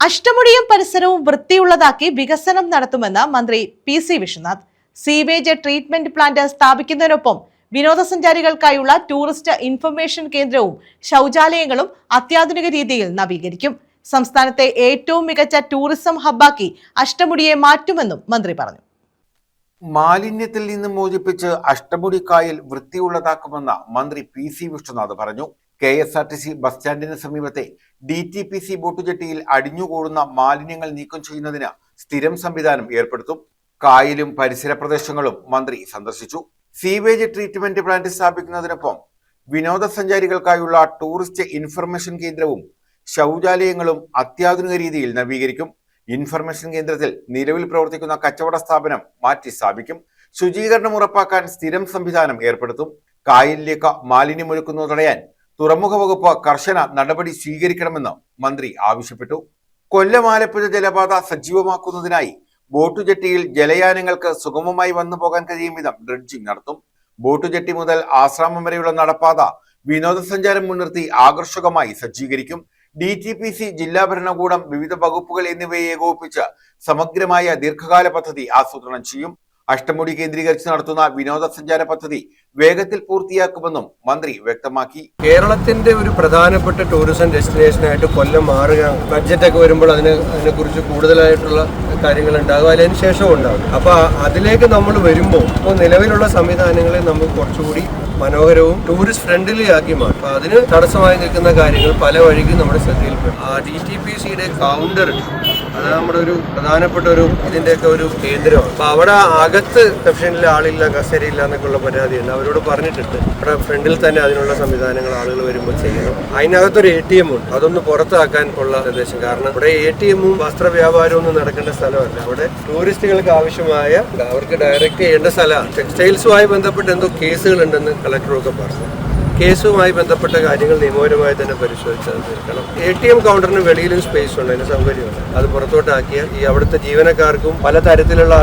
അഷ്ടമുടിയും പരിസരവും വൃത്തിയുള്ളതാക്കി വികസനം നടത്തുമെന്ന് മന്ത്രി P C. Vishwanath. Sewage treatment plant സ്ഥാപിക്കുന്നതിനൊപ്പം വിനോദസഞ്ചാരികൾക്കായുള്ള ടൂറിസ്റ്റ് ഇൻഫർമേഷൻ കേന്ദ്രവും ശൗചാലയങ്ങളും അത്യാധുനിക രീതിയിൽ നവീകരിക്കും. സംസ്ഥാനത്തെ ഏറ്റവും മികച്ച ടൂറിസം ഹബ്ബാക്കി അഷ്ടമുടിയെ മാറ്റുമെന്നും മന്ത്രി പറഞ്ഞു. മാലിന്യത്തിൽ നിന്ന് മോചിപ്പിച്ച് അഷ്ടമുടി കായൽ വൃത്തിയുള്ളതാക്കുമെന്ന് മന്ത്രി പി.സി. വിശ്വനാഥ് പറഞ്ഞു. KSRTC ബസ് സ്റ്റാൻഡിന് സമീപത്തെ DTPC ബോട്ടുജെട്ടിയിൽ അടിഞ്ഞുകൂടുന്ന മാലിന്യങ്ങൾ നീക്കം ചെയ്യുന്നതിന് സ്ഥിരം സംവിധാനം ഏർപ്പെടുത്തും. കായലും പരിസര പ്രദേശങ്ങളും മന്ത്രി സന്ദർശിച്ചു. സീവേജ് ട്രീറ്റ്മെന്റ് പ്ലാന്റ് സ്ഥാപിക്കുന്നതിനൊപ്പം വിനോദസഞ്ചാരികൾക്കായുള്ള ടൂറിസ്റ്റ് ഇൻഫർമേഷൻ കേന്ദ്രവും ശൗചാലയങ്ങളും അത്യാധുനിക രീതിയിൽ നവീകരിക്കും. ഇൻഫർമേഷൻ കേന്ദ്രത്തിൽ നിലവിൽ പ്രവർത്തിക്കുന്ന കച്ചവട സ്ഥാപനം മാറ്റി സ്ഥാപിക്കും. ശുചീകരണം ഉറപ്പാക്കാൻ സ്ഥിരം സംവിധാനം ഏർപ്പെടുത്തും. കായലിലേക്ക് മാലിന്യമൊഴുക്കുന്നത് തടയാൻ തുറമുഖ വകുപ്പ് കർശന നടപടി സ്വീകരിക്കണമെന്ന് മന്ത്രി ആവശ്യപ്പെട്ടു. കൊല്ലം ആലപ്പുഴ ജലപാത സജീവമാക്കുന്നതിനായി ബോട്ടുജെട്ടിയിൽ ജലയാനങ്ങൾക്ക് സുഗമമായി വന്നു പോകാൻ കഴിയും വിധം ഡ്രഡ്ജിംഗ് നടത്തും. ബോട്ടുജെട്ടി മുതൽ ആശ്രാമം വരെയുള്ള നടപ്പാത വിനോദസഞ്ചാരം മുൻനിർത്തി ആകർഷകമായി സജ്ജീകരിക്കും. DTPC, ജില്ലാ ഭരണകൂടം, വിവിധ വകുപ്പുകൾ എന്നിവയെ ഏകോപിപ്പിച്ച് സമഗ്രമായ ദീർഘകാല പദ്ധതി ആസൂത്രണം ചെയ്യും. അഷ്ടമുടി കേന്ദ്രീകരിച്ച് നടത്തുന്ന വിനോദസഞ്ചാര പദ്ധതി വേഗത്തിൽ പൂർത്തിയാക്കുമെന്നും മന്ത്രി വ്യക്തമാക്കി. കേരളത്തിന്റെ ഒരു പ്രധാനപ്പെട്ട ടൂറിസം ഡെസ്റ്റിനേഷനായിട്ട് കൊല്ലം മാറുക, ബഡ്ജറ്റൊക്കെ വരുമ്പോൾ അതിനെക്കുറിച്ച് കൂടുതലായിട്ടുള്ള കാര്യങ്ങൾ ഉണ്ടാകും, അതിന് ശേഷവും ഉണ്ടാകും. അപ്പൊ അതിലേക്ക് നമ്മൾ വരുമ്പോൾ നിലവിലുള്ള സംവിധാനങ്ങളെ നമുക്ക് കുറച്ചുകൂടി മനോഹരവും ടൂറിസ്റ്റ് ഫ്രണ്ട്ലി ആക്കി മാറ്റും. അപ്പൊ അതിന് തടസ്സമായി നിൽക്കുന്ന കാര്യങ്ങൾ പല വഴിക്കും നമ്മുടെ ശ്രദ്ധയിൽപ്പെടും. DTPCയുടെ കൗണ്ടർ അത് നമ്മുടെ ഒരു പ്രധാനപ്പെട്ട ഇതിന്റെയൊക്കെ ഒരു കേന്ദ്രമാണ്. അപ്പൊ അവിടെ അകത്ത് സെക്ഷനിൽ ആളില്ല, കസേരയില്ല എന്നൊക്കെയുള്ള പരാതിയുണ്ട്. അവരോട് പറഞ്ഞിട്ടുണ്ട് ഇവിടെ ഫ്രണ്ടിൽ തന്നെ അതിനുള്ള സംവിധാനങ്ങൾ ആളുകൾ വരുമ്പോൾ ചെയ്യണം. അതിനകത്തൊരു ATM ഉണ്ട്, അതൊന്ന് പുറത്താക്കാൻ ഉള്ള നിർദ്ദേശം. കാരണം ഇവിടെ ATM-ഉം വസ്ത്രവ്യാപാരവും ഒന്നും നടക്കേണ്ട സ്ഥലമല്ല. അവിടെ ടൂറിസ്റ്റുകൾക്ക് ആവശ്യമായ അവർക്ക് ഡയറക്റ്റ് ചെയ്യേണ്ട സ്ഥലമാണ്. ടെക്സ്റ്റൈൽസുമായി ബന്ധപ്പെട്ട് എന്തോ കേസുകൾ ഉണ്ടെന്ന് കളക്ടറൊക്കെ പറഞ്ഞു. കേസുമായി ബന്ധപ്പെട്ട കാര്യങ്ങൾ നിയമപരമായി തന്നെ പരിശോധിച്ചത് തീർക്കണം. ATM കൗണ്ടറിന് വെളിയിലും സ്പേസ് ഉണ്ട്, അതിന് സൗകര്യമുണ്ട്. അത് പുറത്തോട്ടാക്കിയാൽ ഈ അവിടുത്തെ ജീവനക്കാർക്കും പലതരത്തിലുള്ള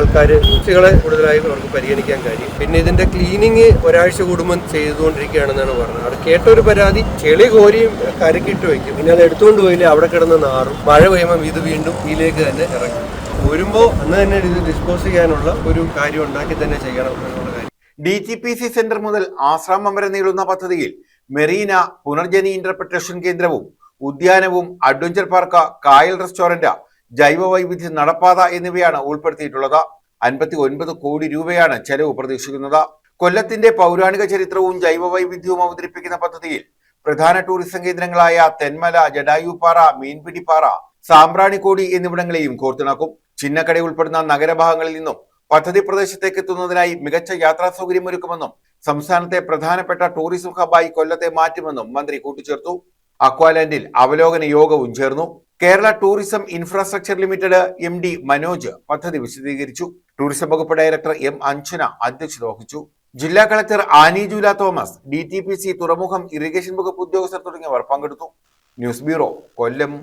കുട്ടികളെ കൂടുതലായി അവർക്ക് പരിഗണിക്കാൻ കഴിയും. പിന്നെ ഇതിന്റെ ക്ലീനിങ് ഒരാഴ്ച കൂടുമ്പോൾ ചെയ്തുകൊണ്ടിരിക്കുകയാണെന്നാണ് പറഞ്ഞത്. അവിടെ കേട്ടൊരു പരാതി, ചെളി കോരിയും കരക്കിട്ട് വയ്ക്കും, പിന്നെ അത് എടുത്തുകൊണ്ട് പോയില്ലേ അവിടെ കിടന്ന് നാറും. മഴ പെയ്യുമ്പോൾ ഇത് വീണ്ടും ഇതിലേക്ക് തന്നെ ഇറങ്ങും. വരുമ്പോൾ അന്ന് തന്നെ ഇത് ഡിസ്പോസ് ചെയ്യാനുള്ള ഒരു കാര്യം ഉണ്ടാക്കി തന്നെ ചെയ്യണം എന്നുള്ള കാര്യം. DTPC സെന്റർ മുതൽ ആശ്രാമം വരെ നീളുന്ന പദ്ധതിയിൽ മെറീന, പുനർജനി ഇന്റർപ്രിട്ടേഷൻ കേന്ദ്രവും ഉദ്യാനവും, അഡ്വഞ്ചർ പാർക്ക്, കായൽ റെസ്റ്റോറന്റ്, ജൈവവൈവിധ്യ നടപ്പാത എന്നിവയാണ് ഉൾപ്പെടുത്തിയിട്ടുള്ളത്. 59 കോടി രൂപയാണ് ചെലവ് പ്രതീക്ഷിക്കുന്നത്. കൊല്ലത്തിന്റെ പൗരാണിക ചരിത്രവും ജൈവവൈവിധ്യവും അവതരിപ്പിക്കുന്ന പദ്ധതിയിൽ പ്രധാന ടൂറിസം കേന്ദ്രങ്ങളായ തെന്മല, ജഡായുപ്പാറ, മീൻപിടിപ്പാറ, സാമ്പ്രാണിക്കോടി എന്നിവിടങ്ങളെയും കോർത്തിണക്കും. ചിന്നക്കട ഉൾപ്പെടുന്ന നഗരഭാഗങ്ങളിൽ നിന്നും പദ്ധതി പ്രദേശത്തേക്ക് എത്തുന്നതിനായി മികച്ച യാത്രാ സൗകര്യമൊരുക്കുമെന്നും സംസ്ഥാനത്തെ പ്രധാനപ്പെട്ട ടൂറിസം ഹബ്ബായി കൊല്ലത്തെ മാറ്റുമെന്നും മന്ത്രി കൂട്ടിച്ചേർത്തു. അക്വാലാൻഡിൽ അവലോകന യോഗവും ചേർന്നു. Kerala tourism infrastructure limited MD Manoj പദ്ധതി വിശദീകരിച്ചു. ടൂറിസം വകുപ്പ് ഡയറക്ടർ M അഞ്ജന അധ്യക്ഷത വഹിച്ചു. ജില്ലാ collector Annie Jula Thomas, DTPC, തുറമുഖം, ഇറിഗേഷൻ വകുപ്പ് ഉദ്യോഗസ്ഥർ തുടങ്ങിയവർ പങ്കെടുത്തു. ന്യൂസ് ബ്യൂറോ, കൊല്ലം.